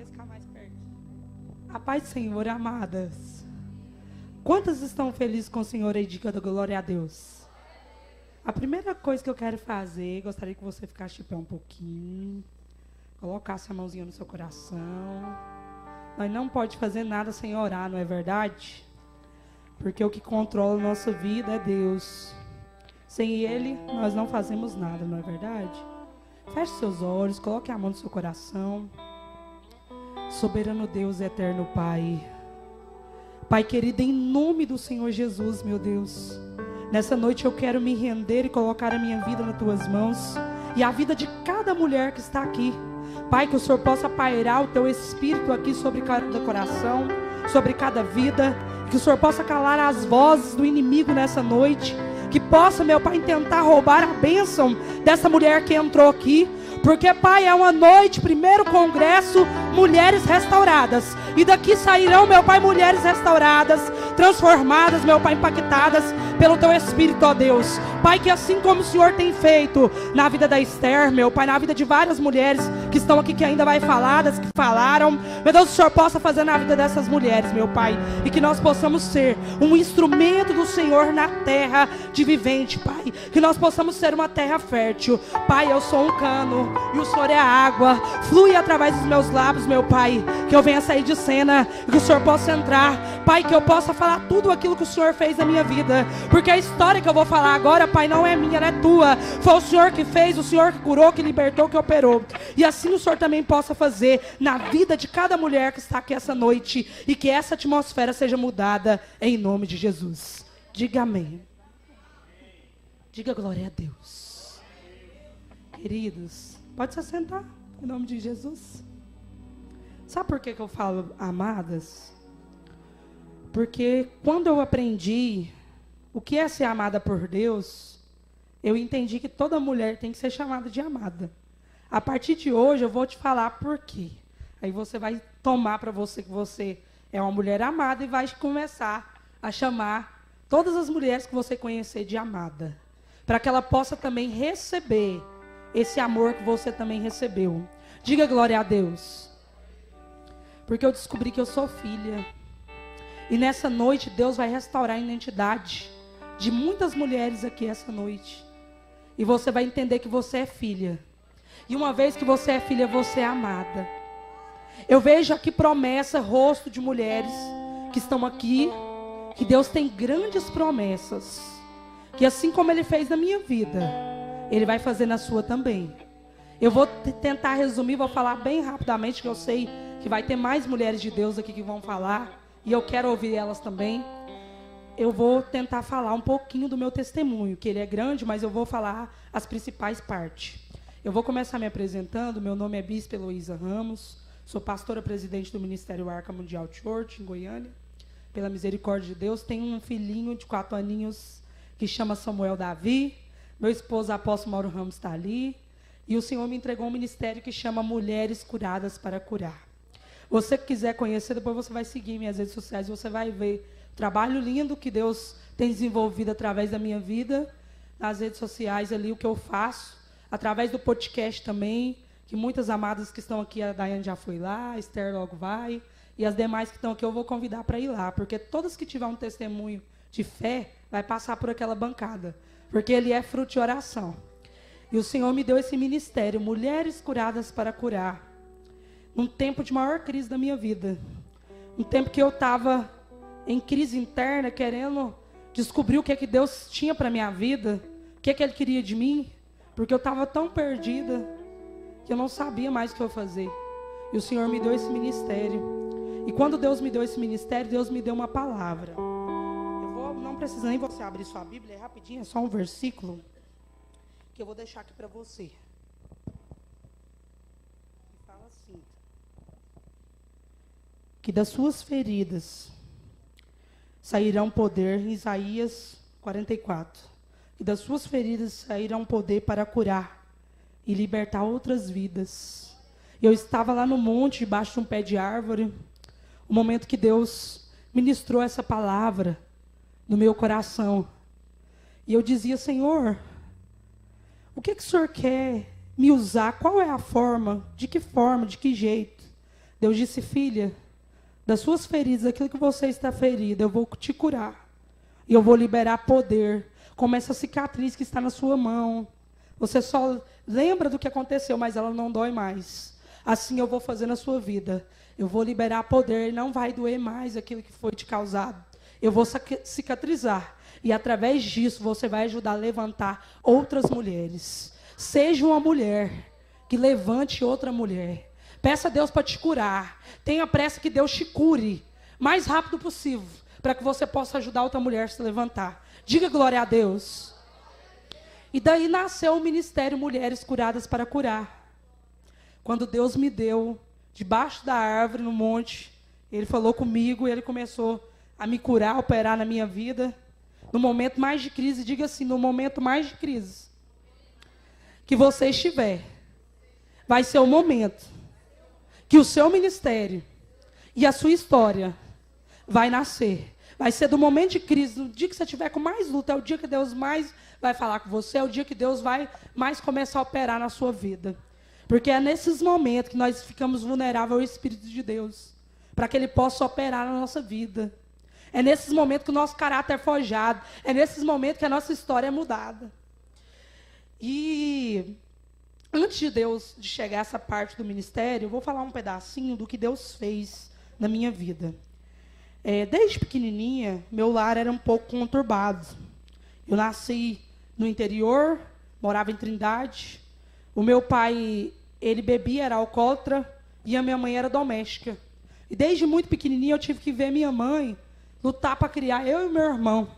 ficar mais perto. A paz do Senhor, amadas. Quantas estão felizes com o Senhor aí? Diga da glória a Deus. A primeira coisa que eu quero fazer, gostaria que você ficasse de pé um pouquinho. Colocasse a mãozinha no seu coração. Nós não pode fazer nada sem orar, não é verdade? Porque o que controla a nossa vida é Deus. Sem Ele, nós não fazemos nada, não é verdade? Feche seus olhos, coloque a mão no seu coração. Soberano Deus, eterno Pai. Pai querido, em nome do Senhor Jesus, meu Deus. Nessa noite eu quero me render e colocar a minha vida nas Tuas mãos. E a vida de cada mulher que está aqui. Pai, que o Senhor possa pairar o Teu Espírito aqui sobre cada coração, sobre cada vida. Que o Senhor possa calar as vozes do inimigo nessa noite. Que possa, meu Pai, tentar roubar a bênção dessa mulher que entrou aqui. Porque, Pai, é uma noite, primeiro congresso, mulheres restauradas. E daqui sairão, meu Pai, mulheres restauradas, transformadas, meu Pai, impactadas pelo Teu Espírito, ó Deus. Pai, que assim como o Senhor tem feito na vida da Esther, meu Pai, na vida de várias mulheres que estão aqui, que ainda vai falar, das que falaram, meu Deus, o Senhor possa fazer na vida dessas mulheres, meu Pai. E que nós possamos ser um instrumento do Senhor na terra de vivente, Pai. Que nós possamos ser uma terra fértil. Pai, eu sou um cano e o Senhor é a água. Flui através dos meus lábios, meu Pai. Que eu venha sair de cena e que o Senhor possa entrar. Pai, que eu possa falar tudo aquilo que o Senhor fez na minha vida. Porque a história que eu vou falar agora, Pai, não é minha, não é tua. Foi o Senhor que fez, o Senhor que curou, que libertou, que operou. E assim o Senhor também possa fazer na vida de cada mulher que está aqui essa noite. E que essa atmosfera seja mudada em nome de Jesus. Diga amém. Diga glória a Deus. Queridos, pode se assentar em nome de Jesus. Sabe por que eu falo amadas? Porque quando eu aprendi o que é ser amada por Deus, eu entendi que toda mulher tem que ser chamada de amada. A partir de hoje eu vou te falar por quê. Aí você vai tomar para você que você é uma mulher amada e vai começar a chamar todas as mulheres que você conhecer de amada. Para que ela possa também receber esse amor que você também recebeu. Diga glória a Deus. Porque eu descobri que eu sou filha. E nessa noite Deus vai restaurar a identidade de muitas mulheres aqui essa noite. E você vai entender que você é filha. E uma vez que você é filha, você é amada. Eu vejo aqui promessa, rosto de mulheres que estão aqui. Que Deus tem grandes promessas. Que assim como Ele fez na minha vida, Ele vai fazer na sua também. Eu vou tentar resumir, vou falar bem rapidamente, que eu sei que vai ter mais mulheres de Deus aqui que vão falar. E eu quero ouvir elas também. Eu vou tentar falar um pouquinho do meu testemunho, que ele é grande, mas eu vou falar as principais partes. Eu vou começar me apresentando. Meu nome é Bispa Heloísa Ramos. Sou pastora presidente do Ministério Arca Mundial Church, em Goiânia. Pela misericórdia de Deus, tenho um filhinho de 4 aninhos que chama Samuel Davi. Meu esposo, apóstolo Mauro Ramos, está ali. E o Senhor me entregou um ministério que chama Mulheres Curadas para Curar. Você que quiser conhecer, depois você vai seguir minhas redes sociais, você vai ver o trabalho lindo que Deus tem desenvolvido através da minha vida, nas redes sociais ali, o que eu faço, através do podcast também, que muitas amadas que estão aqui, a Daiane já foi lá, a Esther logo vai, e as demais que estão aqui eu vou convidar para ir lá, porque todas que tiver um testemunho de fé, vai passar por aquela bancada, porque ele é fruto de oração. E o Senhor me deu esse ministério, Mulheres Curadas para Curar, num tempo de maior crise da minha vida, um tempo que eu estava em crise interna, querendo descobrir o que é que Deus tinha para a minha vida, o que é que Ele queria de mim, porque eu estava tão perdida, que eu não sabia mais o que eu fazer. E o Senhor me deu esse ministério. E quando Deus me deu esse ministério, Deus me deu uma palavra. Não precisa nem você abrir sua Bíblia, é rapidinho, é só um versículo, que eu vou deixar aqui para você. E fala assim: que das suas feridas sairão poder, em Isaías 44. E das suas feridas sairão poder para curar e libertar outras vidas. Eu estava lá no monte, debaixo de um pé de árvore, o momento que Deus ministrou essa palavra no meu coração. E eu dizia: Senhor, o que o Senhor quer me usar? Qual é a forma? De que jeito? Deus disse, filha, das suas feridas, aquilo que você está ferida, eu vou te curar. E eu vou liberar poder, como essa cicatriz que está na sua mão. Você só lembra do que aconteceu, mas ela não dói mais. Assim eu vou fazer na sua vida. Eu vou liberar poder, não vai doer mais aquilo que foi te causado. Eu vou cicatrizar. E através disso você vai ajudar a levantar outras mulheres. Seja uma mulher que levante outra mulher. Peça a Deus para te curar. Tenha pressa que Deus te cure mais rápido possível, para que você possa ajudar outra mulher a se levantar. Diga glória a Deus. E daí nasceu o Ministério Mulheres Curadas para Curar. Quando Deus me deu, debaixo da árvore, no monte, Ele falou comigo, Ele começou a me curar, a operar na minha vida. No momento mais de crise, diga assim, no momento mais de crise que você estiver, vai ser o momento que o seu ministério e a sua história vai nascer. Vai ser do momento de crise, no dia que você estiver com mais luta, é o dia que Deus mais vai falar com você, é o dia que Deus vai mais começar a operar na sua vida. Porque é nesses momentos que nós ficamos vulneráveis ao Espírito de Deus, para que Ele possa operar na nossa vida. É nesses momentos que o nosso caráter é forjado, é nesses momentos que a nossa história é mudada. E antes de chegar a essa parte do ministério, eu vou falar um pedacinho do que Deus fez na minha vida. Desde pequenininha, meu lar era um pouco conturbado. Eu nasci no interior, morava em Trindade. O meu pai, ele bebia, era alcoólatra, e a minha mãe era doméstica. E desde muito pequenininha eu tive que ver minha mãe lutar para criar eu e meu irmão.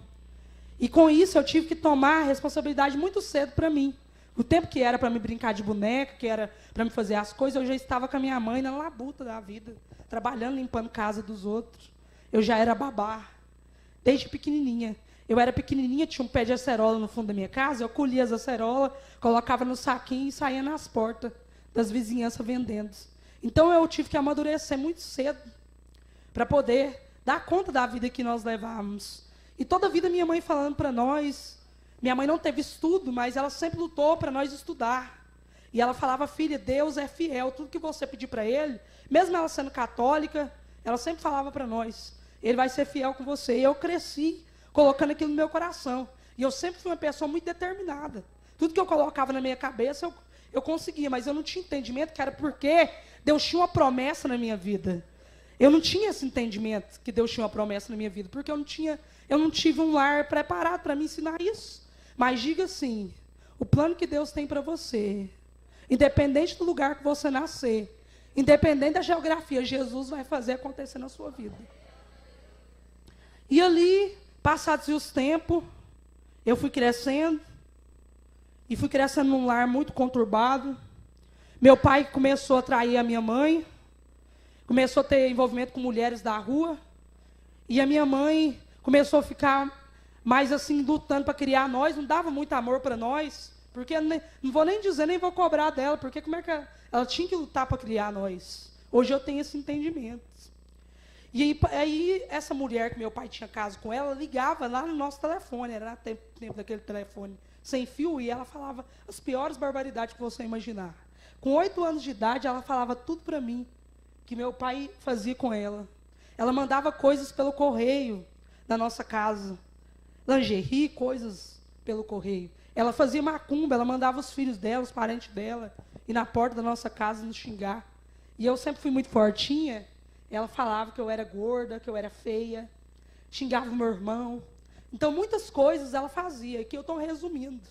E com isso eu tive que tomar a responsabilidade muito cedo para mim. O tempo que era para me brincar de boneca, que era para me fazer as coisas, eu já estava com a minha mãe na labuta da vida, trabalhando, limpando casa dos outros. Eu já era babá, desde pequenininha. Eu era pequenininha, tinha um pé de acerola no fundo da minha casa, eu colhia as acerolas, colocava no saquinho e saía nas portas das vizinhanças vendendo. Então eu tive que amadurecer muito cedo para poder dar conta da vida que nós levávamos. E toda a vida minha mãe falando para nós, minha mãe não teve estudo, mas ela sempre lutou para nós estudar. E ela falava, filha, Deus é fiel, tudo que você pedir para Ele, mesmo ela sendo católica, ela sempre falava para nós, Ele vai ser fiel com você. E eu cresci colocando aquilo no meu coração. E eu sempre fui uma pessoa muito determinada. Tudo que eu colocava na minha cabeça, eu conseguia, mas eu não tinha entendimento que era porque Deus tinha uma promessa na minha vida. Eu não tinha esse entendimento que Deus tinha uma promessa na minha vida, porque eu não tive um lar preparado para me ensinar isso. Mas diga assim, o plano que Deus tem para você, independente do lugar que você nascer, independente da geografia, Jesus vai fazer acontecer na sua vida. E ali, passados os tempos, eu fui crescendo, e fui crescendo num lar muito conturbado. Meu pai começou a trair a minha mãe, começou a ter envolvimento com mulheres da rua, e a minha mãe começou a ficar mais assim, lutando para criar nós, não dava muito amor para nós, porque não vou nem dizer, nem vou cobrar dela, porque como é que ela tinha que lutar para criar nós? Hoje eu tenho esse entendimento. E aí essa mulher que meu pai tinha caso com ela, ligava lá no nosso telefone, era tempo daquele telefone sem fio, e ela falava as piores barbaridades que você imaginar. Com 8 anos de idade, ela falava tudo para mim, que meu pai fazia com ela. Ela mandava coisas pelo correio da nossa casa, lingerie, coisas pelo correio. Ela fazia macumba, ela mandava os filhos dela, os parentes dela, ir na porta da nossa casa nos xingar. E eu sempre fui muito fortinha, ela falava que eu era gorda, que eu era feia, xingava o meu irmão. Então, muitas coisas ela fazia, que eu estou resumindo.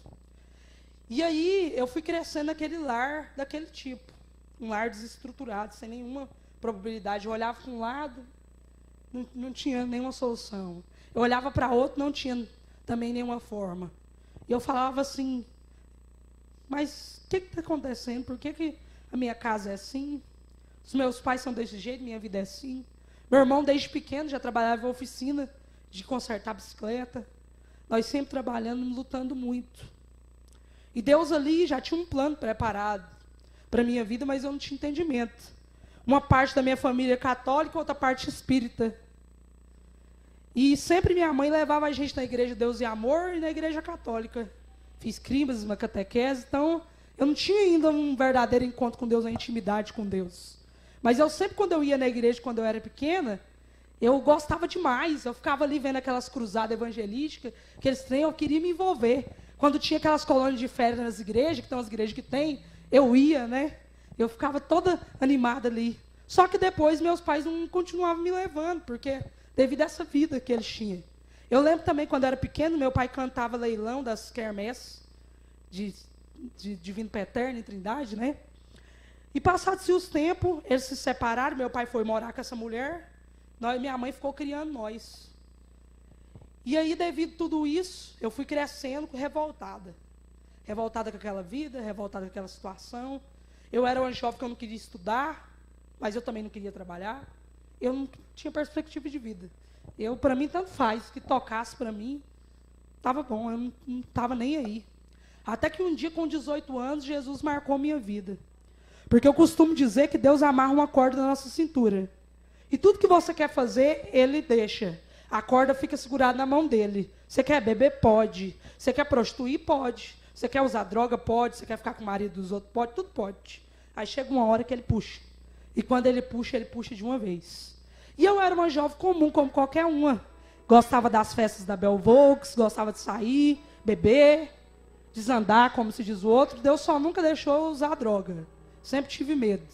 E aí, eu fui crescendo naquele lar daquele tipo, um lar desestruturado, sem nenhuma probabilidade. Eu olhava para um lado, não tinha nenhuma solução. Eu olhava para outro, não tinha também nenhuma forma. E eu falava assim, mas o que está acontecendo? Por que a minha casa é assim? Os meus pais são desse jeito, minha vida é assim. Meu irmão, desde pequeno, já trabalhava em oficina de consertar bicicleta. Nós sempre trabalhando, lutando muito. E Deus ali já tinha um plano preparado para a minha vida, mas eu não tinha entendimento. Uma parte da minha família é católica, outra parte espírita. E sempre minha mãe levava a gente na igreja Deus e Amor e na igreja católica. Fiz crisma, catequese, então eu não tinha ainda um verdadeiro encontro com Deus, uma intimidade com Deus. Mas eu sempre, quando eu ia na igreja, quando eu era pequena, eu gostava demais. Eu ficava ali vendo aquelas cruzadas evangelísticas, aqueles trem, eu queria me envolver. Quando tinha aquelas colônias de férias nas igrejas, que tem umas igrejas que tem, eu ia, né? Eu ficava toda animada ali. Só que depois meus pais não continuavam me levando, porque devido a essa vida que eles tinham. Eu lembro também, quando eu era pequeno, meu pai cantava leilão das quermesses de Divino Eterno em Trindade, né? E passados os tempos, eles se separaram, meu pai foi morar com essa mulher, minha mãe ficou criando nós. E aí, devido a tudo isso, eu fui crescendo revoltada. Revoltada com aquela vida, revoltada com aquela situação. Eu era uma jovem que eu não queria estudar, mas eu também não queria trabalhar. Eu não tinha perspectiva de vida. Para mim, tanto faz, que tocasse para mim, estava bom, eu não estava nem aí. Até que um dia, com 18 anos, Jesus marcou minha vida. Porque eu costumo dizer que Deus amarra uma corda na nossa cintura. E tudo que você quer fazer, Ele deixa. A corda fica segurada na mão dele. Você quer beber? Pode. Você quer prostituir? Pode. Você quer usar droga? Pode. Você quer ficar com o marido dos outros? Pode. Tudo pode. Aí chega uma hora que ele puxa. E quando ele puxa de uma vez. E eu era uma jovem comum, como qualquer uma. Gostava das festas da Bell Volks, gostava de sair, beber, desandar, como se diz o outro. Deus só nunca deixou eu usar droga. Sempre tive medo.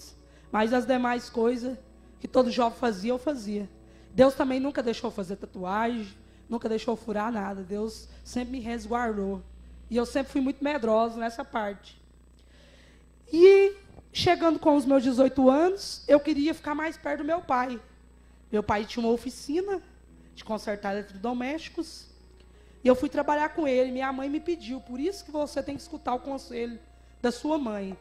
Mas as demais coisas que todo jovem fazia, eu fazia. Deus também nunca deixou eu fazer tatuagem, nunca deixou eu furar nada. Deus sempre me resguardou. E eu sempre fui muito medrosa nessa parte. E chegando com os meus 18 anos, eu queria ficar mais perto do meu pai. Meu pai tinha uma oficina de consertar eletrodomésticos. E eu fui trabalhar com ele. Minha mãe me pediu. Por isso que você tem que escutar o conselho da sua mãe.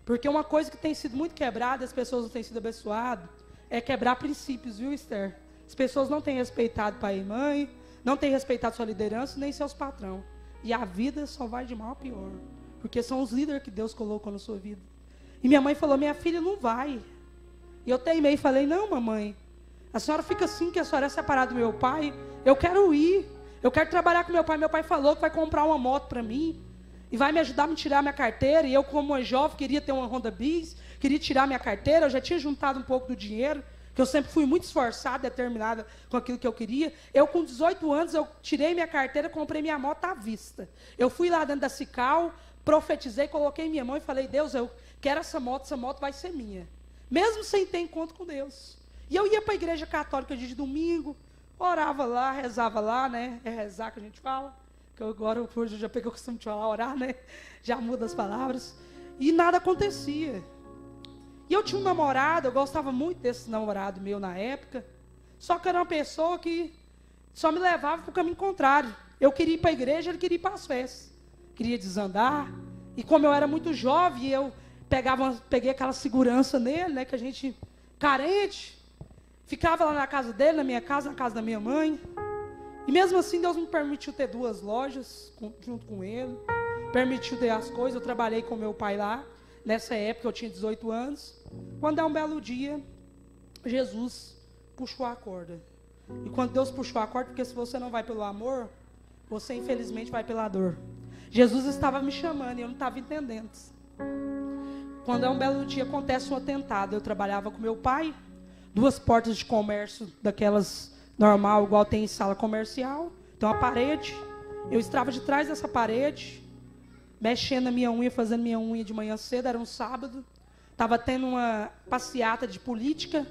Porque uma coisa que tem sido muito quebrada, as pessoas não têm sido abençoadas, é quebrar princípios, viu, Esther? As pessoas não têm respeitado pai e mãe, não têm respeitado sua liderança, nem seus patrão. E a vida só vai de mal a pior. Porque são os líderes que Deus colocou na sua vida. E minha mãe falou, minha filha não vai. E eu teimei e falei, não, mamãe, a senhora fica assim, que a senhora é separada do meu pai, eu quero ir, eu quero trabalhar com meu pai. Meu pai falou que vai comprar uma moto para mim, e vai me ajudar a me tirar minha carteira. E eu, como uma jovem, queria ter uma Honda Bis, queria tirar minha carteira. Eu já tinha juntado um pouco do dinheiro, que eu sempre fui muito esforçada, determinada com aquilo que eu queria. Eu, com 18 anos, eu tirei minha carteira, comprei minha moto à vista. Eu fui lá dentro da Cical, profetizei, coloquei minha mão e falei, Deus, eu quero essa moto vai ser minha. Mesmo sem ter encontro com Deus. E eu ia para a igreja católica dia de domingo, orava lá, rezava lá, né? É rezar que a gente fala. Que agora hoje eu já peguei o costume de falar, orar, né? Já muda as palavras. E nada acontecia. E eu tinha um namorado, eu gostava muito desse namorado meu na época. Só que era uma pessoa que só me levava para o caminho contrário. Eu queria ir para a igreja, ele queria ir para as festas. Queria desandar. E como eu era muito jovem, eu peguei aquela segurança nele, né? Que a gente, carente, ficava lá na casa dele, na minha casa, na casa da minha mãe. E mesmo assim, Deus me permitiu ter 2 lojas junto com ele. Permitiu ter as coisas. Eu trabalhei com meu pai lá. Nessa época, eu tinha 18 anos. Quando é um belo dia, Jesus puxou a corda. E quando Deus puxou a corda, porque se você não vai pelo amor, você infelizmente vai pela dor. Jesus estava me chamando e eu não estava entendendo. Quando é um belo dia, acontece um atentado. Eu trabalhava com meu pai. 2 portas de comércio daquelas normal, igual tem em sala comercial. Tem uma parede. Eu estava de trás dessa parede, mexendo na minha unha, fazendo minha unha de manhã cedo. Era um sábado. Estava tendo uma passeata de política.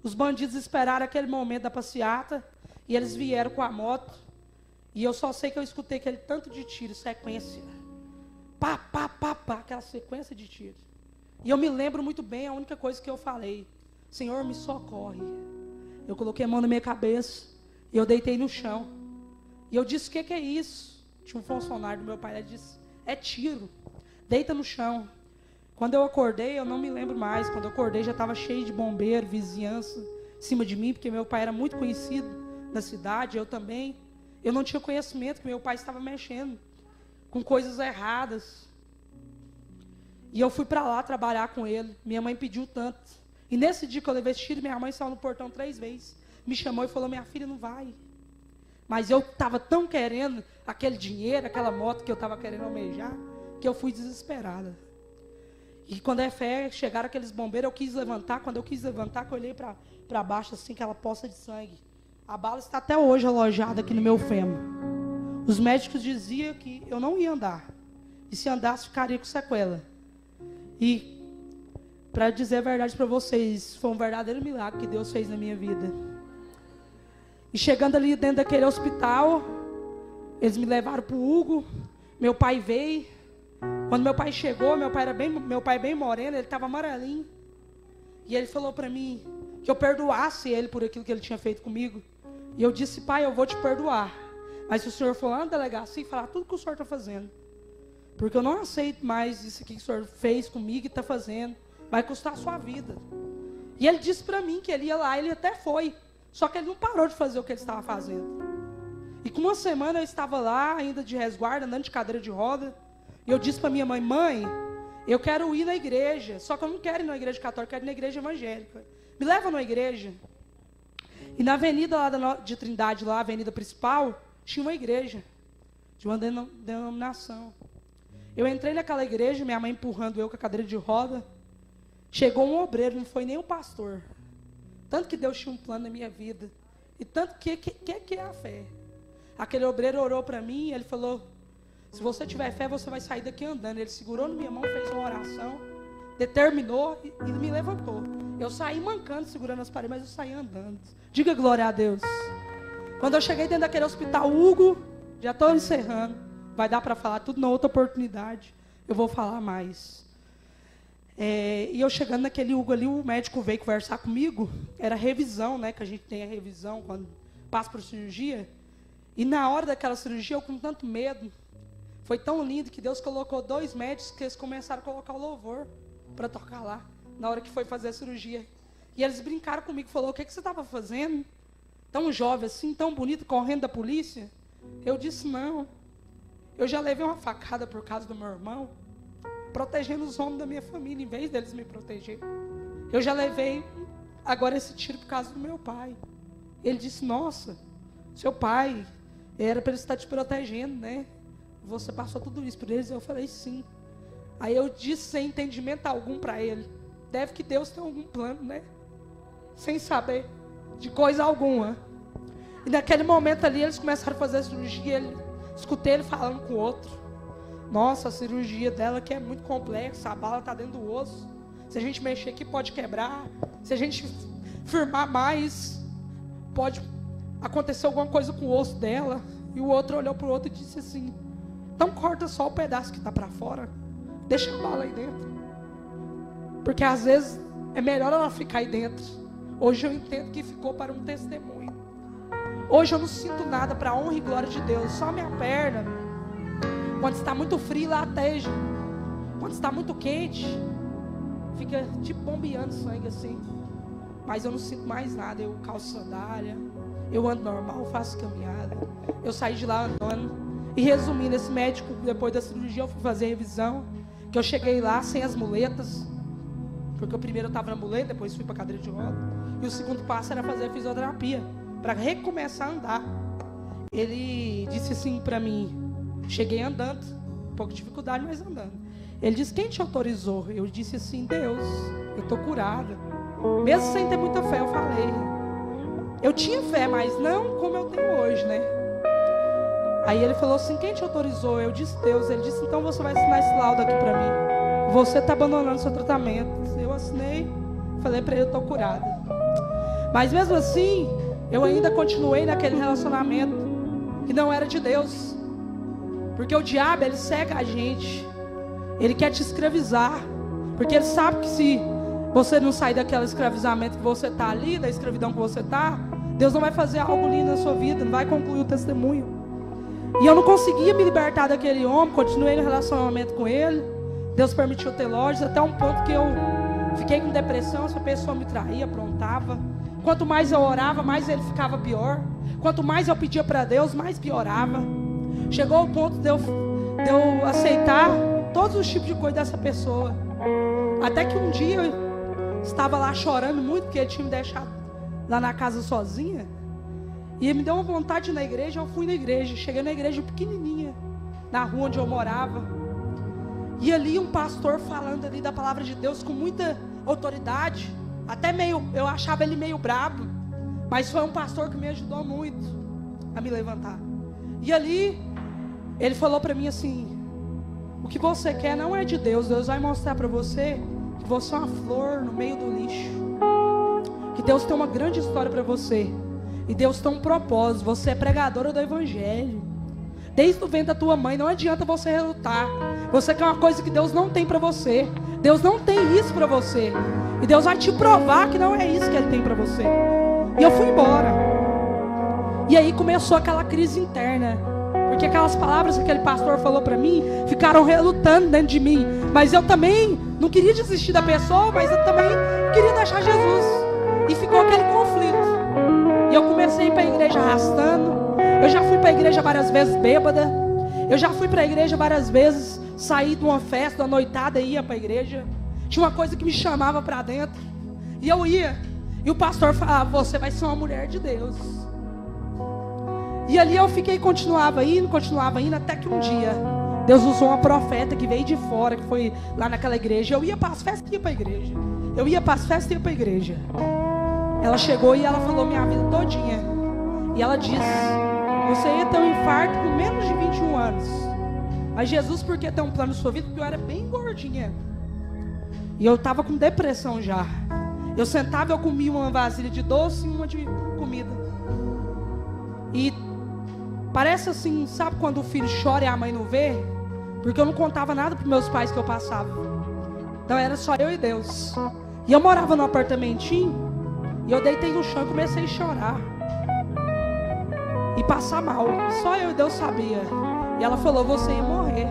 Os bandidos esperaram aquele momento da passeata e eles vieram com a moto. E eu só sei que eu escutei aquele tanto de tiro, sequência. Pá, pá, pá, pá, aquela sequência de tiro. E eu me lembro muito bem, a única coisa que eu falei, Senhor, me socorre. Eu coloquei a mão na minha cabeça e eu deitei no chão. E eu disse, o que é isso? Tinha um funcionário do meu pai, ele disse, é tiro, deita no chão. Quando eu acordei, eu não me lembro mais. Quando eu acordei, já estava cheio de bombeiro, vizinhança em cima de mim, porque meu pai era muito conhecido na cidade, eu também. Eu não tinha conhecimento que meu pai estava mexendo com coisas erradas. E eu fui para lá trabalhar com ele. Minha mãe pediu tanto. E nesse dia que eu levei esse tiro, minha mãe saiu no portão 3 vezes. Me chamou e falou, minha filha não vai. Mas eu estava tão querendo aquele dinheiro, aquela moto que eu estava querendo almejar, que eu fui desesperada. E quando é fé, chegaram aqueles bombeiros, eu quis levantar. Quando eu quis levantar, eu olhei para baixo, assim, aquela poça de sangue. A bala está até hoje alojada aqui no meu fêmur. Os médicos diziam que eu não ia andar. E se andasse, ficaria com sequela. E, para dizer a verdade para vocês, foi um verdadeiro milagre que Deus fez na minha vida. E chegando ali dentro daquele hospital, eles me levaram para o Hugo. Meu pai veio. Quando meu pai chegou, meu pai bem moreno, ele estava amarelinho. E ele falou para mim que eu perdoasse ele por aquilo que ele tinha feito comigo. E eu disse: pai, eu vou te perdoar. Mas se o senhor for lá na delegacia e falar tudo que o senhor está fazendo, porque eu não aceito mais isso que o senhor fez comigo e está fazendo, vai custar a sua vida. E ele disse para mim que ele ia lá, ele até foi. Só que ele não parou de fazer o que ele estava fazendo. E com uma semana eu estava lá, ainda de resguardo, andando de cadeira de roda. E eu disse para minha mãe: mãe, eu quero ir na igreja. Só que eu não quero ir na igreja católica, eu quero ir na igreja evangélica. Me leva na igreja. E na avenida lá de Trindade, lá, a avenida principal, tinha uma igreja, de uma denominação. Eu entrei naquela igreja, minha mãe empurrando eu com a cadeira de roda. Chegou um obreiro, não foi nem um pastor. Tanto que Deus tinha um plano na minha vida. E tanto que é a fé. Aquele obreiro orou para mim e ele falou: se você tiver fé, você vai sair daqui andando. Ele segurou na minha mão, fez uma oração, determinou e me levantou. Eu saí mancando, segurando as paredes, mas eu saí andando. Diga glória a Deus. Quando eu cheguei dentro daquele hospital, Hugo, já estou encerrando. Vai dar para falar tudo na outra oportunidade. Eu vou falar mais. E eu chegando naquele Hugo ali, o médico veio conversar comigo. Era revisão, né? Que a gente tem a revisão quando passa por cirurgia. E na hora daquela cirurgia, eu com tanto medo, foi tão lindo que Deus colocou 2 médicos que eles começaram a colocar o louvor para tocar lá, na hora que foi fazer a cirurgia. E eles brincaram comigo, falou: o que você estava fazendo? Tão jovem assim, tão bonito, correndo da polícia? Eu disse: não, eu já levei uma facada por causa do meu irmão, protegendo os homens da minha família, em vez deles me proteger. Eu já levei agora esse tiro por causa do meu pai. Ele disse: nossa, seu pai era para ele estar te protegendo, né? Você passou tudo isso por eles? Eu falei: sim. Aí eu disse sem entendimento algum para ele: deve que Deus tem algum plano, né? Sem saber de coisa alguma. E naquele momento ali eles começaram a fazer a cirurgia. Escutei ele falando com o outro: nossa, a cirurgia dela que é muito complexa, a bala está dentro do osso. Se a gente mexer aqui pode quebrar. Se a gente firmar mais, pode acontecer alguma coisa com o osso dela. E o outro olhou para o outro e disse assim: então corta só o pedaço que está para fora, deixa a bala aí dentro, porque às vezes é melhor ela ficar aí dentro. Hoje eu entendo que ficou para um testemunho. Hoje eu não sinto nada, para a honra e glória de Deus. Só minha perna, quando está muito frio, lateja. Quando está muito quente, fica tipo bombeando sangue assim. Mas eu não sinto mais nada. Eu calço sandália, eu ando normal, faço caminhada. Eu saí de lá andando. E resumindo, esse médico, depois da cirurgia, eu fui fazer revisão. Que eu cheguei lá sem as muletas, porque o primeiro eu estava na muleta, depois fui para a cadeira de roda. E o segundo passo era fazer a fisioterapia, para recomeçar a andar. Ele disse assim para mim, cheguei andando, um pouco de dificuldade, mas andando. Ele disse: quem te autorizou? Eu disse assim: Deus, eu estou curada. Mesmo sem ter muita fé, eu falei. Eu tinha fé, mas não como eu tenho hoje, né? Aí ele falou assim: quem te autorizou? Eu disse: Deus. Ele disse: então você vai assinar esse laudo aqui para mim. Você está abandonando seu tratamento. Eu assinei, falei para ele: eu estou curada. Mas mesmo assim, eu ainda continuei naquele relacionamento que não era de Deus. Porque o diabo, ele cega a gente. Ele quer te escravizar. Porque ele sabe que se você não sair daquele escravizamento que você está ali, da escravidão que você está, Deus não vai fazer algo lindo na sua vida, não vai concluir o testemunho. E eu não conseguia me libertar daquele homem, continuei no relacionamento com ele. Deus permitiu ter lojas, até um ponto que eu fiquei com depressão. Essa pessoa me traía, aprontava. Quanto mais eu orava, mais ele ficava pior. Quanto mais eu pedia para Deus, mais piorava. Chegou ao ponto de eu aceitar todos os tipos de coisa dessa pessoa. Até que um dia eu estava lá chorando muito, porque ele tinha me deixado lá na casa sozinha. E me deu uma vontade de ir na igreja. Eu fui na igreja. Cheguei na igreja pequenininha, na rua onde eu morava. E ali um pastor falando ali da palavra de Deus com muita autoridade, até meio, eu achava ele meio brabo, mas foi um pastor que me ajudou muito a me levantar. E ali ele falou para mim assim: o que você quer não é de Deus. Deus vai mostrar para você que você é uma flor no meio do lixo, que Deus tem uma grande história para você, e Deus tem um propósito. Você é pregadora do evangelho desde o ventre da tua mãe. Não adianta você relutar. Você quer uma coisa que Deus não tem para você. Deus não tem isso para você, e Deus vai te provar que não é isso que Ele tem para você. E eu fui embora. E aí começou aquela crise interna, porque aquelas palavras que aquele pastor falou para mim ficaram relutando dentro de mim. Mas eu também não queria desistir da pessoa, mas eu também queria deixar Jesus. E ficou aquele conflito. E eu comecei a ir para a igreja arrastando. Eu já fui para a igreja várias vezes bêbada. Eu já fui para a igreja várias vezes, saí de uma festa, de uma noitada e ia para a igreja. Tinha uma coisa que me chamava para dentro, e eu ia. E o pastor falava: você vai ser uma mulher de Deus. E ali eu fiquei, continuava indo, até que um dia Deus usou uma profeta que veio de fora, que foi lá naquela igreja. Eu ia para as festas e ia para a igreja. Eu ia para as festas e ia para a igreja. Ela chegou e ela falou minha vida todinha. E ela disse: você ia ter um infarto com menos de 21 anos. Mas Jesus, por que tem um plano na sua vida? Porque eu era bem gordinha. E eu estava com depressão já. Eu sentava, eu comia uma vasilha de doce e uma de comida. E parece assim, sabe quando o filho chora e a mãe não vê? Porque eu não contava nada para meus pais que eu passava. Então era só eu e Deus. E eu morava num apartamentinho, e eu deitei no chão e comecei a chorar e passar mal. Só eu e Deus sabia. E ela falou: você ia morrer.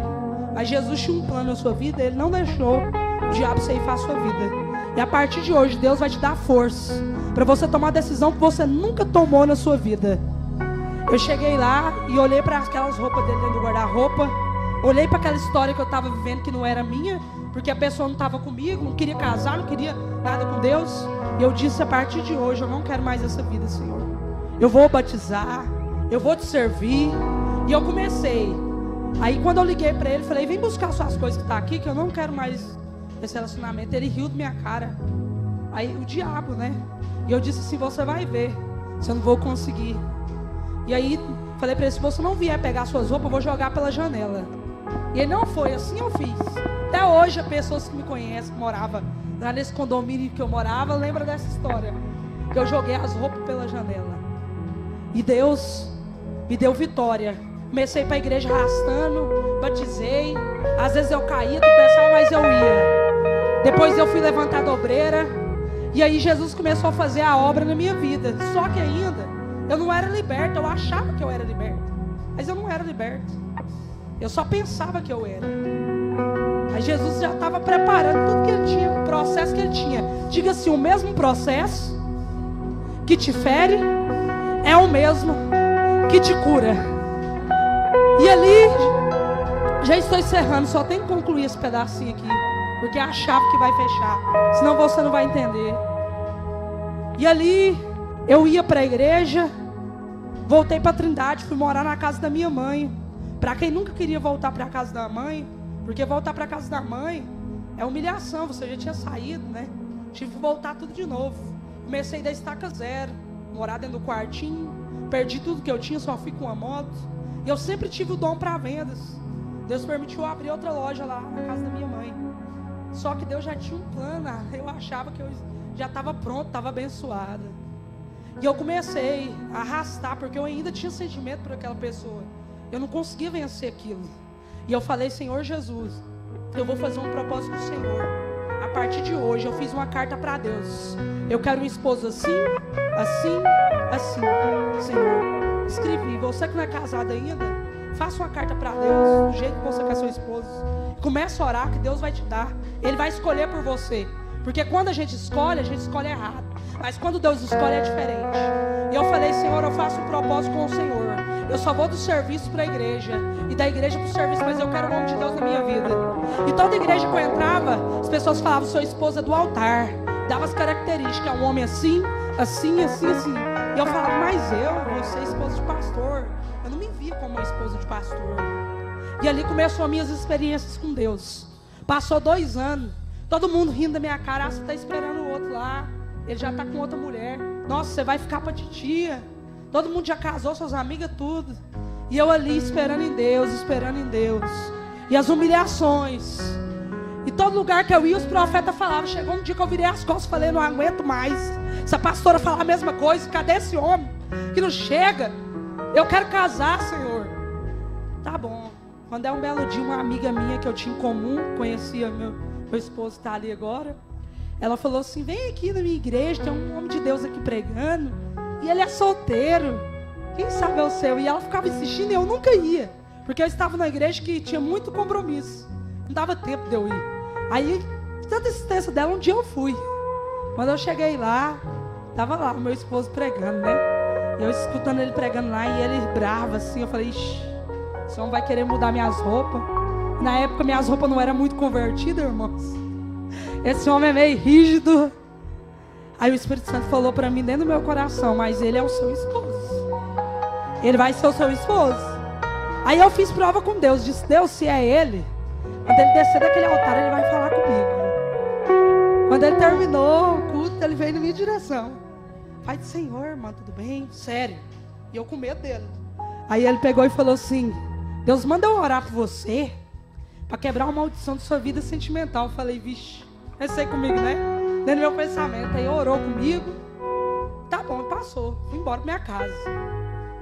Mas Jesus tinha um plano na sua vida. Ele não deixou o diabo ceifar a sua vida. E a partir de hoje Deus vai te dar força para você tomar a decisão que você nunca tomou na sua vida. Eu cheguei lá e olhei para aquelas roupas dele dentro do guarda-roupa. Olhei para aquela história que eu estava vivendo, que não era minha, porque a pessoa não estava comigo, não queria casar, não queria nada com Deus. E eu disse: a partir de hoje eu não quero mais essa vida, Senhor. Eu vou batizar, eu vou te servir. E eu comecei. Aí quando eu liguei para ele, falei: vem buscar suas coisas que estão aqui, que eu não quero mais esse relacionamento. Ele riu da minha cara. Aí o diabo, né? E eu disse assim: você vai ver se eu não vou conseguir. E aí falei para ele: se você não vier pegar suas roupas, eu vou jogar pela janela. E ele: não foi, assim eu fiz. Até hoje, as pessoas que me conhecem, que moravam lá nesse condomínio que eu morava, lembram dessa história, que eu joguei as roupas pela janela. E Deus me deu vitória. Comecei para a igreja arrastando, batizei. Às vezes eu caía, tropeçava, mas eu ia. Depois eu fui levantar a obreira. E aí Jesus começou a fazer a obra na minha vida. Só que ainda eu não era liberta. Eu achava que eu era liberta, mas eu não era liberta. Eu só pensava que eu era. Aí Jesus já estava preparando tudo que ele tinha, o processo que ele tinha. Diga assim: o mesmo processo que te fere é o mesmo que te cura. E ali, já estou encerrando, só tenho que concluir esse pedacinho aqui, porque é a chave que vai fechar, senão você não vai entender. E ali, eu ia para a igreja, voltei para a Trindade, fui morar na casa da minha mãe. Para quem nunca queria voltar para a casa da mãe, porque voltar para a casa da mãe é humilhação, você já tinha saído, né? Tive que voltar tudo de novo. Comecei da estaca zero, morar dentro do quartinho, perdi tudo que eu tinha, só fui com uma moto. E eu sempre tive o dom para vendas. Deus permitiu abrir outra loja lá na casa da minha mãe. Só que Deus já tinha um plano. Eu achava que eu já estava pronto, estava abençoada. E eu comecei a arrastar, porque eu ainda tinha sentimento por aquela pessoa. Eu não conseguia vencer aquilo. E eu falei: Senhor Jesus, eu vou fazer um propósito com o Senhor. A partir de hoje eu fiz uma carta para Deus. Eu quero um esposo assim, assim, assim, Senhor. Escrevi: você que não é casado ainda, faça uma carta para Deus, do jeito que você quer seu esposo. Comece a orar, que Deus vai te dar. Ele vai escolher por você. Porque quando a gente escolhe errado. Mas quando Deus escolhe é diferente. E eu falei: Senhor, eu faço um propósito com o Senhor. Eu só vou do serviço para a igreja, e da igreja para o serviço, mas eu quero o nome de Deus na minha vida. E toda igreja que eu entrava, as pessoas falavam: sou esposa do altar. Dava as características: um homem assim, assim, assim, assim. E eu falava: mas eu vou ser esposa de pastor. Eu não me via como uma esposa de pastor. E ali começou as minhas experiências com Deus. Passou 2 anos. Todo mundo rindo da minha cara. Ah, você está esperando o outro lá. Ele já está com outra mulher. Nossa, você vai ficar para titia. Todo mundo já casou, suas amigas, tudo. E eu ali esperando em Deus, esperando em Deus. E as humilhações. E todo lugar que eu ia, os profetas falavam. Chegou um dia que eu virei as costas e falei, não aguento mais. Essa pastora fala a mesma coisa. Cadê esse homem que não chega? Eu quero casar, Senhor. Tá bom. Quando é um belo dia, uma amiga minha que eu tinha em comum, conhecia meu esposo, está ali agora. Ela falou assim, vem aqui na minha igreja, tem um homem de Deus aqui pregando. E ele é solteiro. Quem sabe é o seu? E ela ficava insistindo e eu nunca ia. Porque eu estava na igreja que tinha muito compromisso. Não dava tempo de eu ir. Aí, tanta insistência dela, um dia eu fui. Quando eu cheguei lá, estava lá o meu esposo pregando, né? Eu escutando ele pregando lá e ele bravo assim. Eu falei, ixi, esse homem vai querer mudar minhas roupas. Na época minhas roupas não eram muito convertidas, irmãos. Esse homem é meio rígido. Aí o Espírito Santo falou para mim dentro do meu coração, mas ele é o seu esposo. Ele vai ser o seu esposo. Aí eu fiz prova com Deus. Disse, Deus, se é ele, quando ele descer daquele altar, ele vai falar comigo. Quando ele terminou o culto, ele veio na minha direção. Pai do Senhor, irmão, tudo bem? Sério. E eu com medo dele. Aí ele pegou e falou assim, Deus manda eu orar por você, para quebrar uma maldição de sua vida sentimental. Eu falei, vixe, pensei comigo, né? Dentro do meu pensamento. Aí orou comigo. Tá bom, passou. Fui embora pra minha casa.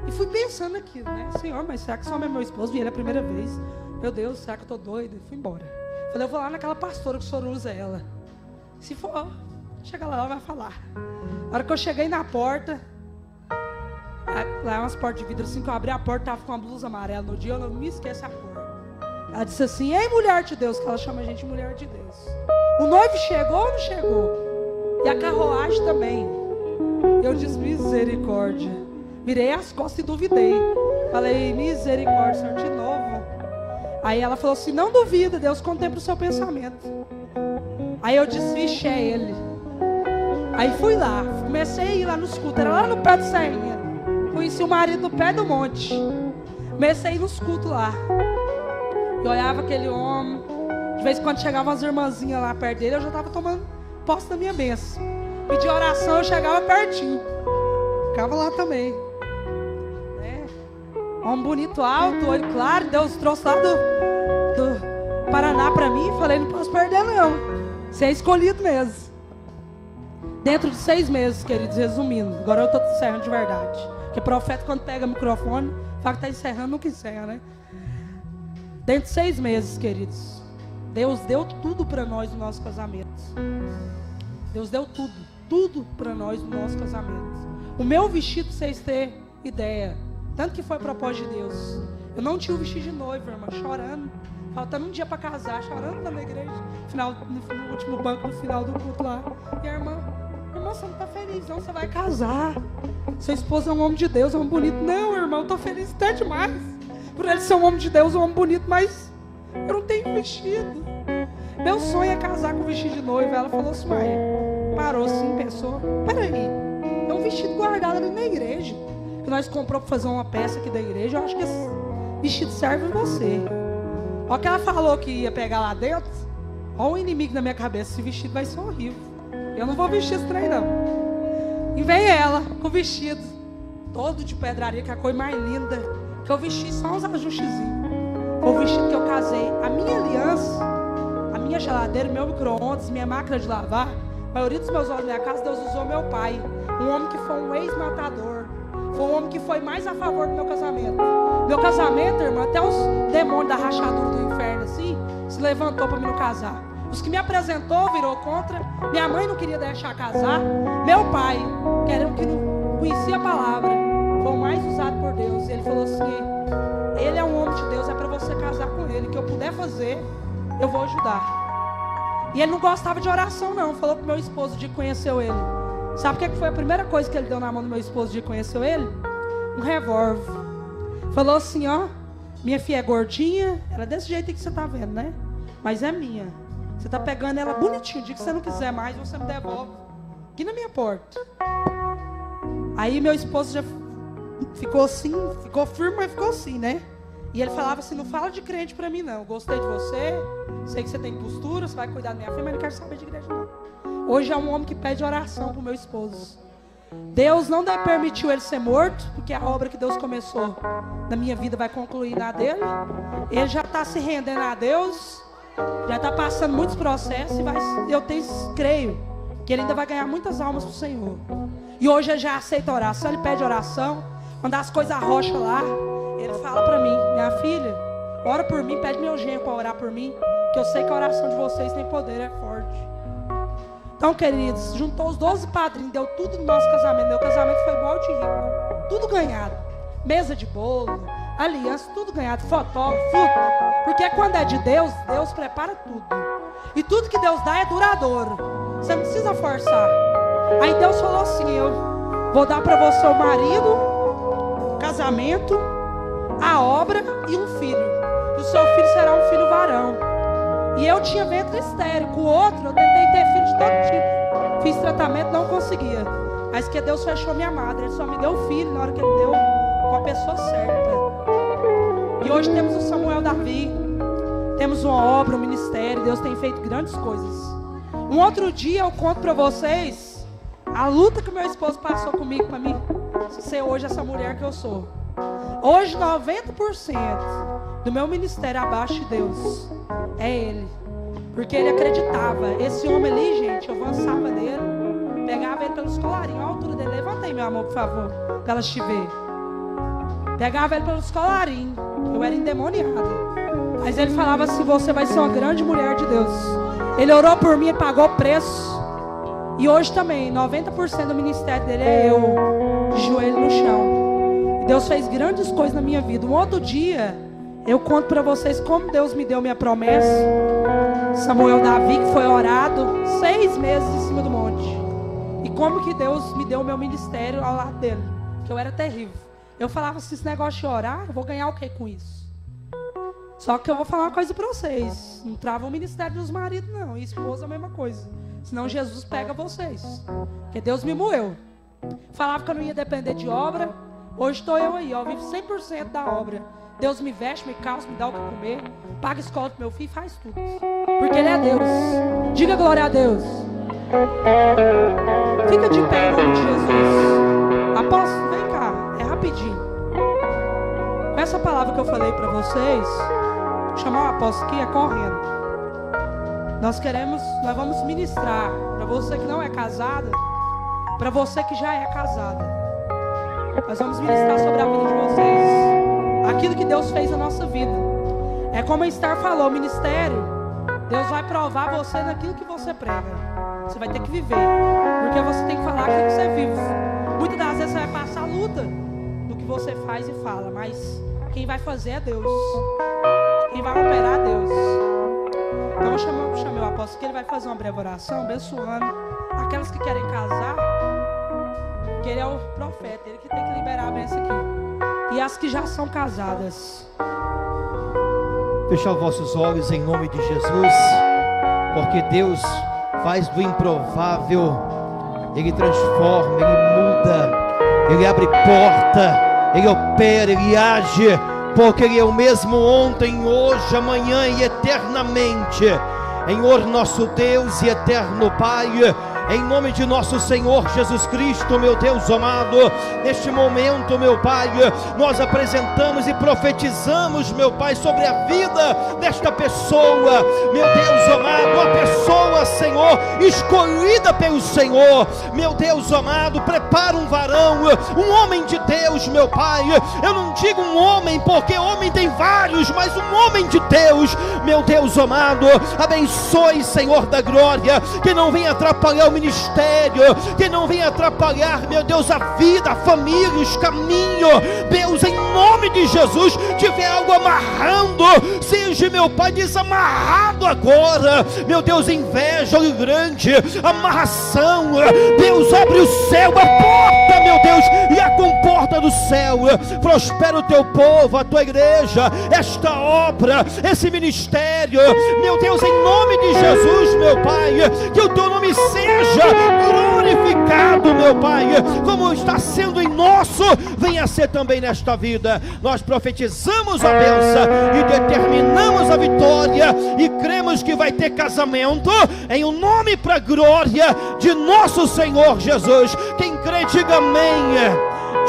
E fui pensando aquilo, né? Senhor, mas será que esse homem é meu esposo? Vi ele a primeira vez. Meu Deus, será que eu tô doida? Fui embora. Falei, eu vou lá naquela pastora que o senhor usa ela. Se for, chega lá, ela vai falar. Na hora que eu cheguei na porta, lá é umas portas de vidro assim, que eu abri a porta, tava com uma blusa amarela no dia, eu não me esqueço a cor. Ela disse assim, ei mulher de Deus, que ela chama a gente de mulher de Deus. O noivo chegou ou não chegou? E a carruagem também. Eu disse, misericórdia. Virei as costas e duvidei. Falei, misericórdia, Senhor, de novo. Aí ela falou assim, não duvida, Deus contempla o seu pensamento. Aí eu disse, vixe, é ele. Aí fui lá, comecei a ir lá nos cultos, era lá no pé do Serrinha. Conheci o marido no pé do monte. Comecei a ir nos cultos lá. E olhava aquele homem. De vez em quando chegavam as irmãzinhas lá perto dele, eu já estava tomando posse da minha bênção. Pedi oração, eu chegava pertinho. Ficava lá também. Homem bonito, alto, olho claro. Deus trouxe lá do Paraná para mim. Falei, não posso perder não. Você é escolhido mesmo. Dentro de 6 meses, queridos, resumindo. Agora eu estou encerrando de verdade. Porque profeta, quando pega o microfone, fala que está encerrando, nunca encerra, né? Dentro de 6 meses, queridos, Deus deu tudo para nós no nosso casamento. Deus deu tudo. Tudo para nós no nosso casamento. O meu vestido, pra vocês terem ideia, tanto que foi propósito de Deus. Eu não tinha o vestido de noiva, irmã, chorando. Faltando um dia para casar, chorando na igreja. No último banco, no final do culto lá. E a irmã, você não está feliz, não, você vai casar. Seu esposo é um homem de Deus, é um homem bonito. Não, irmão, eu estou feliz até demais. Por ele ser um homem de Deus, um homem bonito, mas eu não tenho vestido. Meu sonho é casar com vestido de noiva. Ela falou assim, Maia, parou assim, pensou, peraí, tem um vestido guardado ali na igreja, que nós compramos para fazer uma peça aqui da igreja. Eu acho que esse vestido serve para você. Olha que ela falou que ia pegar lá dentro. Olha o inimigo na minha cabeça, esse vestido vai ser horrível. Eu não vou vestir esse trem não. E vem ela com o vestido todo de pedraria, que é a coisa mais linda, que eu vesti só uns ajustezinhos. Foi o vestido que eu casei. A minha aliança, a minha geladeira, meu micro-ondas, minha máquina de lavar, a maioria dos meus olhos na minha casa, Deus usou meu pai. Um homem que foi um ex-matador. Foi um homem que foi mais a favor do meu casamento. Meu casamento, irmão, até os demônios da rachadura do inferno, assim, se levantou para mim não casar. Os que me apresentou virou contra. Minha mãe não queria deixar casar. Meu pai, que não conhecia a palavra, foi o mais usado por Deus. Ele falou assim, ele é um homem de Deus, é para você casar com ele. O que eu puder fazer, eu vou ajudar. E ele não gostava de oração não. Falou pro meu esposo de conheceu ele. Sabe o que foi a primeira coisa que ele deu na mão do meu esposo de conheceu ele? Um revólver. Falou assim, ó, minha filha é gordinha, ela é desse jeito que você tá vendo, né? Mas é minha. Você tá pegando ela bonitinho. O dia que você não quiser mais, você me devolve aqui na minha porta. Aí meu esposo já ficou assim, ficou firme, mas ficou assim, né? E ele falava assim, não fala de crente pra mim não, gostei de você, sei que você tem postura, você vai cuidar da minha filha, mas não quero saber de igreja não. Hoje é um homem que pede oração pro meu esposo. Deus não permitiu ele ser morto, porque a obra que Deus começou na minha vida vai concluir na dele. Ele já está se rendendo a Deus, já está passando muitos processos e creio que ele ainda vai ganhar muitas almas pro Senhor. E hoje ele já aceita oração, ele pede oração, quando as coisas arrocham lá, ele fala para mim, minha filha, ora por mim, pede meu genro para orar por mim, que eu sei que a oração de vocês tem poder, é forte. Então, queridos, juntou os 12 padrinhos, deu tudo no nosso casamento. Meu casamento foi igual de rico, tudo ganhado. Mesa de bolo, aliança, tudo ganhado. Fotógrafo, tudo. Porque quando é de Deus, Deus prepara tudo. E tudo que Deus dá é duradouro. Você não precisa forçar. Aí Deus falou assim, eu vou dar para você o marido, casamento, a obra e um filho. E o seu filho será um filho varão. E eu tinha ventre estéril. Com o outro, eu tentei ter filho de todo tipo. Fiz tratamento, não conseguia. Mas que Deus fechou minha madre. Ele só me deu filho na hora que Ele deu com a pessoa certa. E hoje temos o Samuel Davi. Temos uma obra, um ministério. Deus tem feito grandes coisas. Um outro dia eu conto para vocês a luta que meu esposo passou comigo para mim ser hoje essa mulher que eu sou. Hoje 90% do meu ministério abaixo de Deus é Ele, porque Ele acreditava. Esse homem ali, gente, eu avançava nele, pegava ele pelos colarinhos, a altura dele. Levanta aí, meu amor, por favor, para elas te ver. Pegava ele pelos colarinhos. Eu era endemoniada, mas ele falava assim, você vai ser uma grande mulher de Deus. Ele orou por mim e pagou o preço. E hoje também 90% do ministério dele é eu, de joelho no chão. E Deus fez grandes coisas na minha vida. Um outro dia eu conto para vocês como Deus me deu minha promessa. Samuel Davi, que foi orado 6 meses em cima do monte. E como que Deus me deu o meu ministério ao lado dele, que eu era terrível. Eu falava assim, esse negócio de orar, eu vou ganhar o que com isso? Só que eu vou falar uma coisa para vocês, não trava o ministério dos maridos não, e esposa a mesma coisa. Senão Jesus pega vocês, porque Deus me moeu. Falava que eu não ia depender de obra. Hoje estou eu aí, ó, vivo 100% da obra. Deus me veste, me calça, me dá o que comer, paga escola pro meu filho, faz tudo. Porque Ele é Deus. Diga glória a Deus. Fica de pé em nome de Jesus. Apóstolo, vem cá, é rapidinho. Com essa palavra que eu falei para vocês, vou chamar o apóstolo aqui, é correndo. Nós vamos ministrar para você que não é casada, para você que já é casada. Nós vamos ministrar sobre a vida de vocês, aquilo que Deus fez na nossa vida. É como a Esther falou, o ministério, Deus vai provar você naquilo que você prega. Você vai ter que viver, porque você tem que falar aquilo que você vive. Muitas das vezes você vai passar luta do que você faz e fala, mas quem vai fazer é Deus. Quem vai operar é Deus. Então eu chamei o apóstolo que ele vai fazer uma breve oração, abençoando aquelas que querem casar, porque ele é o profeta, ele que tem que liberar a bênção aqui. E as que já são casadas. Fechar os vossos olhos em nome de Jesus, porque Deus faz do improvável, Ele transforma, Ele muda, Ele abre porta, Ele opera, Ele age, porque Ele é o mesmo ontem, hoje, amanhã e eternamente. Senhor nosso Deus e eterno Pai, em nome de nosso Senhor Jesus Cristo, meu Deus amado, neste momento, meu Pai, nós apresentamos e profetizamos, meu Pai, sobre a vida desta pessoa, meu Deus amado, uma pessoa, Senhor, escolhida pelo Senhor, meu Deus amado, prepara um varão, um homem de Deus, meu Pai. Eu não digo um homem, porque homem tem vários, mas um homem de Deus, meu Deus amado, abençoe, Senhor da glória, que não venha atrapalhar o ministério, que não venha atrapalhar, meu Deus, a vida, a família, os caminhos. Deus, em nome de Jesus, tiver algo amarrando, seja, meu Pai, desamarrado agora, meu Deus, inveja, olho grande, amarração. Deus, abre o céu, a porta, meu Deus, e a comporta do céu, prospera o teu povo, a tua igreja, esta obra, esse ministério, meu Deus, em nome de Jesus, meu Pai, que o teu nome seja glorificado, meu Pai, como está sendo em nosso, venha ser também nesta vida. Nós profetizamos a bênção e determinamos a vitória e cremos que vai ter casamento em um nome para a glória de nosso Senhor Jesus. Quem crê, diga amém.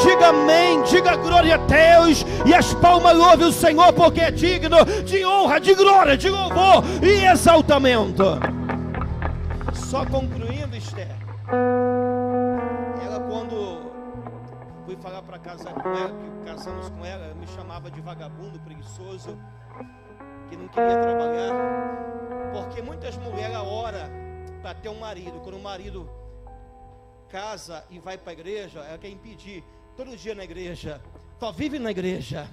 Diga amém, diga glória a Deus, e as palmas louve o Senhor, porque é digno de honra, de glória, de louvor e exaltamento. Só concluindo, Esther, ela, quando fui falar para casar com ela, que casamos com ela me chamava de vagabundo, preguiçoso, que não queria trabalhar, porque muitas mulheres oram para ter um marido. Quando o marido casa e vai para a igreja, ela quer impedir. Todo dia na igreja, só vive na igreja.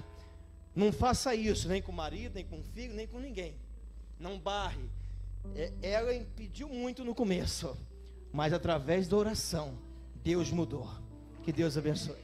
Não faça isso, nem com o marido, nem com o filho, nem com ninguém. Não barre. Ela impediu muito no começo, mas através da oração, Deus mudou. Que Deus abençoe.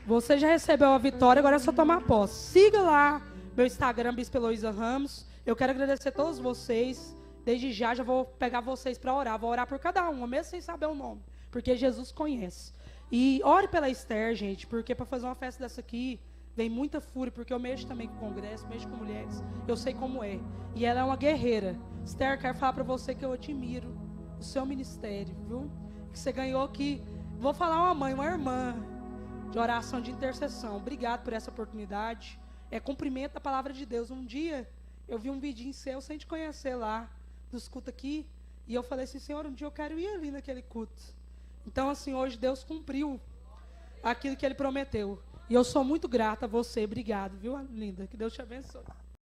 Você já recebeu a vitória, agora é só tomar posse. Siga lá meu Instagram, Bispa Heloísa Ramos. Eu quero agradecer a todos vocês. Desde já vou pegar vocês para orar. Vou orar por cada um, mesmo sem saber o nome, porque Jesus conhece. E ore pela Esther, gente, porque para fazer uma festa dessa aqui, vem muita fúria, porque eu mexo também com o congresso, mexo com mulheres, eu sei como é. E ela é uma guerreira. Esther, quero falar para você que eu admiro o seu ministério, viu? Que você ganhou aqui, vou falar uma mãe, uma irmã, de oração, de intercessão. Obrigado por essa oportunidade. Cumprimento a palavra de Deus. Um dia, eu vi um vidinho seu, sem te conhecer lá, dos cultos aqui, e eu falei assim, Senhor, um dia eu quero ir ali naquele culto. Então, assim, hoje Deus cumpriu aquilo que Ele prometeu. E eu sou muito grata a você. Obrigado, viu, linda? Que Deus te abençoe.